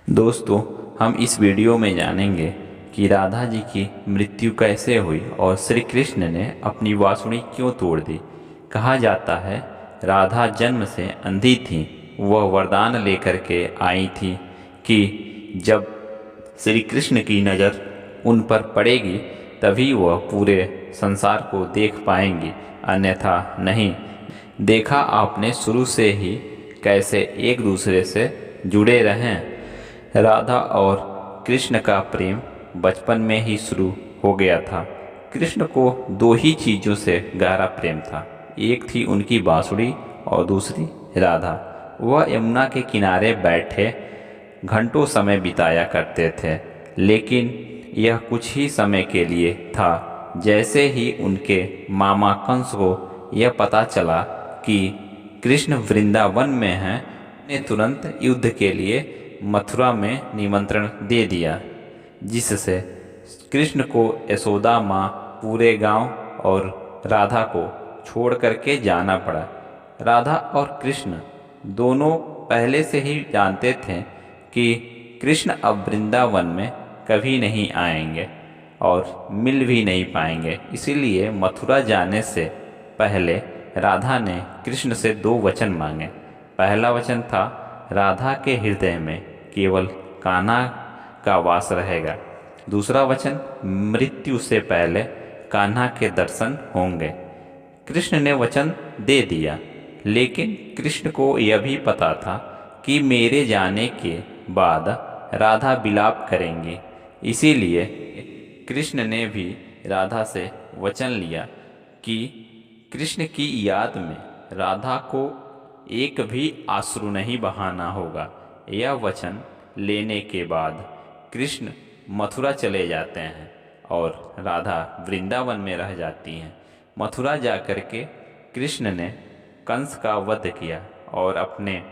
दोस्तों, हम इस वीडियो में जानेंगे कि राधा जी की मृत्यु कैसे हुई और श्री कृष्ण ने अपनी बांसुरी क्यों तोड़ दी। कहा जाता है राधा जन्म से अंधी थी। वह वरदान लेकर के आई थी कि जब श्री कृष्ण की नज़र उन पर पड़ेगी तभी वह पूरे संसार को देख पाएंगी, अन्यथा नहीं। देखा आपने शुरू से ही कैसे एक दूसरे से जुड़े रहें। राधा और कृष्ण का प्रेम बचपन में ही शुरू हो गया था। कृष्ण को दो ही चीज़ों से गहरा प्रेम था, एक थी उनकी बांसुरी और दूसरी राधा। वह यमुना के किनारे बैठे घंटों समय बिताया करते थे, लेकिन यह कुछ ही समय के लिए था। जैसे ही उनके मामा कंस को यह पता चला कि कृष्ण वृंदावन में हैं, ने तुरंत युद्ध के लिए मथुरा में निमंत्रण दे दिया, जिससे कृष्ण को यशोदा माँ, पूरे गांव और राधा को छोड़ करके जाना पड़ा। राधा और कृष्ण दोनों पहले से ही जानते थे कि कृष्ण अब वृंदावन में कभी नहीं आएंगे और मिल भी नहीं पाएंगे। इसीलिए मथुरा जाने से पहले राधा ने कृष्ण से दो वचन मांगे। पहला वचन था राधा के हृदय में केवल कान्हा का वास रहेगा। दूसरा वचन मृत्यु से पहले कान्हा के दर्शन होंगे। कृष्ण ने वचन दे दिया, लेकिन कृष्ण को यह भी पता था कि मेरे जाने के बाद राधा विलाप करेंगी। इसीलिए कृष्ण ने भी राधा से वचन लिया कि कृष्ण की याद में राधा को एक भी आंसू नहीं बहाना होगा। यह वचन लेने के बाद कृष्ण मथुरा चले जाते हैं और राधा वृंदावन में रह जाती हैं। मथुरा जाकर के कृष्ण ने कंस का वध किया और अपने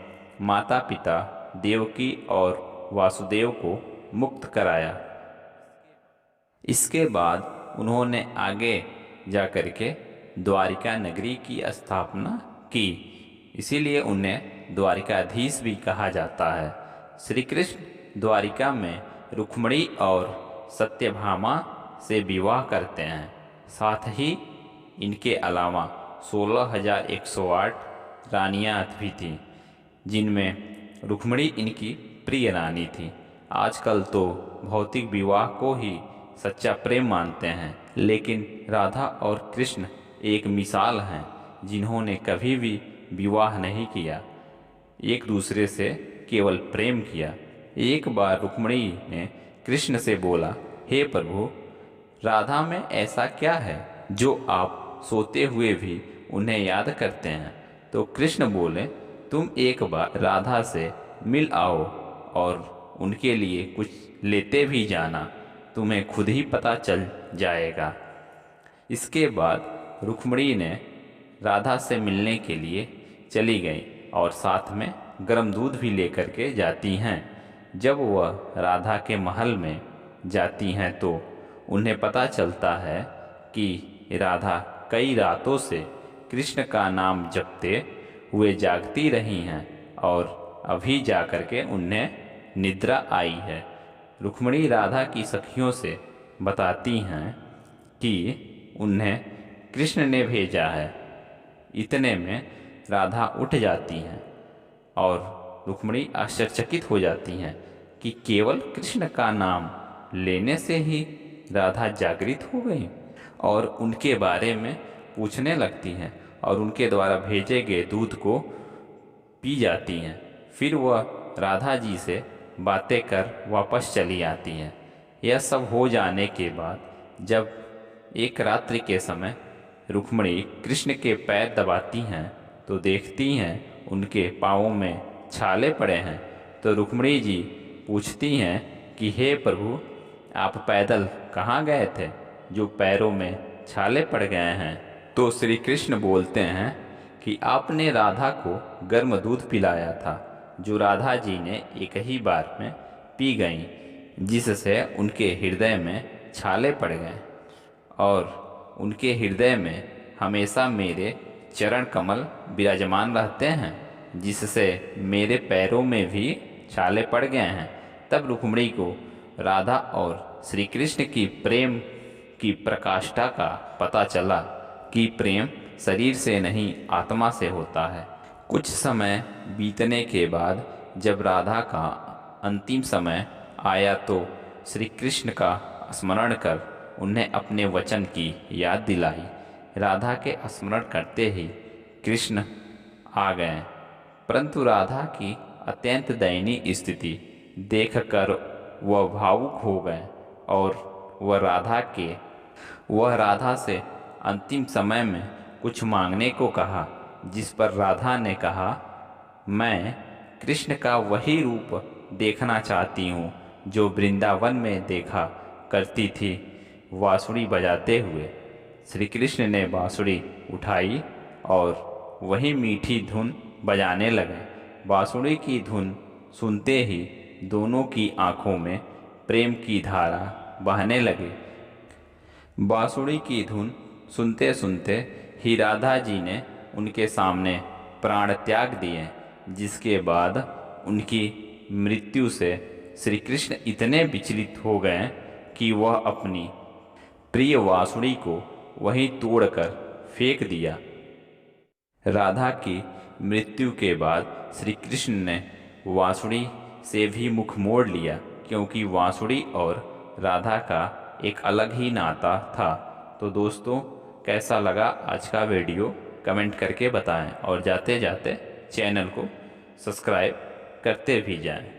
माता पिता देवकी और वासुदेव को मुक्त कराया। इसके बाद उन्होंने आगे जाकर के द्वारिका नगरी की स्थापना की। इसीलिए उन्हें द्वारिकाधीश भी कहा जाता है। श्री कृष्ण द्वारिका में रुक्मिणी और सत्यभामा से विवाह करते हैं। साथ ही इनके अलावा 16,108 रानियाँ भी थीं, जिनमें रुक्मिणी इनकी प्रिय रानी थी। आजकल तो भौतिक विवाह को ही सच्चा प्रेम मानते हैं, लेकिन राधा और कृष्ण एक मिसाल हैं जिन्होंने कभी भी विवाह नहीं किया, एक दूसरे से केवल प्रेम किया। एक बार रुक्मिणी ने कृष्ण से बोला, हे प्रभु, राधा में ऐसा क्या है जो आप सोते हुए भी उन्हें याद करते हैं? तो कृष्ण बोले, तुम एक बार राधा से मिल आओ और उनके लिए कुछ लेते भी जाना, तुम्हें खुद ही पता चल जाएगा। इसके बाद रुक्मिणी ने राधा से मिलने के लिए चली गई और साथ में गर्म दूध भी लेकर के जाती हैं। जब वह राधा के महल में जाती हैं तो उन्हें पता चलता है कि राधा कई रातों से कृष्ण का नाम जपते हुए जागती रही हैं और अभी जाकर के उन्हें निद्रा आई है। रुक्मिणी राधा की सखियों से बताती हैं कि उन्हें कृष्ण ने भेजा है। इतने में राधा उठ जाती हैं और रुक्मिणी आश्चर्यचकित हो जाती हैं कि केवल कृष्ण का नाम लेने से ही राधा जागृत हो गई और उनके बारे में पूछने लगती हैं और उनके द्वारा भेजे गए दूध को पी जाती हैं। फिर वह राधा जी से बातें कर वापस चली आती हैं। यह सब हो जाने के बाद जब एक रात्रि के समय रुक्मिणी कृष्ण के पैर दबाती हैं तो देखती हैं उनके पाँवों में छाले पड़े हैं। तो रुक्मिणी जी पूछती हैं कि हे प्रभु, आप पैदल कहाँ गए थे जो पैरों में छाले पड़ गए हैं? तो श्री कृष्ण बोलते हैं कि आपने राधा को गर्म दूध पिलाया था, जो राधा जी ने एक ही बार में पी गईं, जिससे उनके हृदय में छाले पड़ गए और उनके हृदय में हमेशा मेरे चरण कमल विराजमान रहते हैं, जिससे मेरे पैरों में भी छाले पड़ गए हैं। तब रुक्मिणी को राधा और श्री कृष्ण की प्रेम की प्रकाष्ठा का पता चला कि प्रेम शरीर से नहीं आत्मा से होता है। कुछ समय बीतने के बाद जब राधा का अंतिम समय आया तो श्री कृष्ण का स्मरण कर उन्हें अपने वचन की याद दिलाई। राधा के स्मरण करते ही कृष्ण आ गए, परंतु राधा की अत्यंत दयनीय स्थिति देखकर वह भावुक हो गए और वह राधा से अंतिम समय में कुछ मांगने को कहा, जिस पर राधा ने कहा, मैं कृष्ण का वही रूप देखना चाहती हूँ जो वृंदावन में देखा करती थी। बांसुरी बजाते हुए श्री कृष्ण ने बांसुरी उठाई और वही मीठी धुन बजाने लगे। बांसुरी की धुन सुनते ही दोनों की आंखों में प्रेम की धारा बहने लगी। बांसुरी की धुन सुनते सुनते ही राधा जी ने उनके सामने प्राण त्याग दिए, जिसके बाद उनकी मृत्यु से श्री कृष्ण इतने विचलित हो गए कि वह अपनी प्रिय बांसुरी को वहीं तोड़कर फेंक दिया। राधा की मृत्यु के बाद श्री कृष्ण ने बांसुरी से भी मुख मोड़ लिया, क्योंकि बांसुरी और राधा का एक अलग ही नाता था। तो दोस्तों, कैसा लगा आज का वीडियो कमेंट करके बताएं और जाते जाते चैनल को सब्सक्राइब करते भी जाएं।